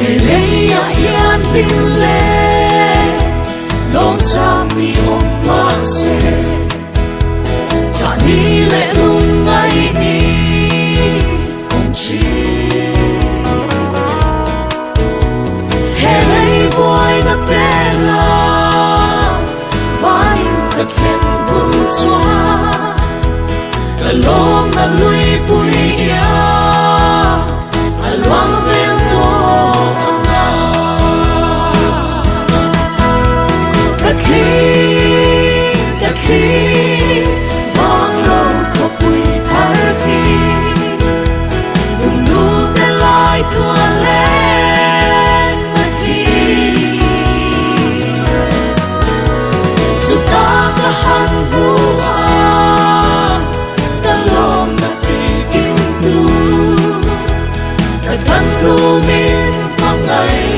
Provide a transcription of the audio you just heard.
Helaya yan bile Long cha mi ong ma se Cha ni le lung ai ni Ong chi Helay boy na pela Vain ta khen bung chua Ka long na lui pui ya Alwang ven to The king, bong lâu có bụi thar khi đừng nu te lai tua lên na khi dù ta có han bua ta lòng na ti kinh tu ta thân tu min phong ngày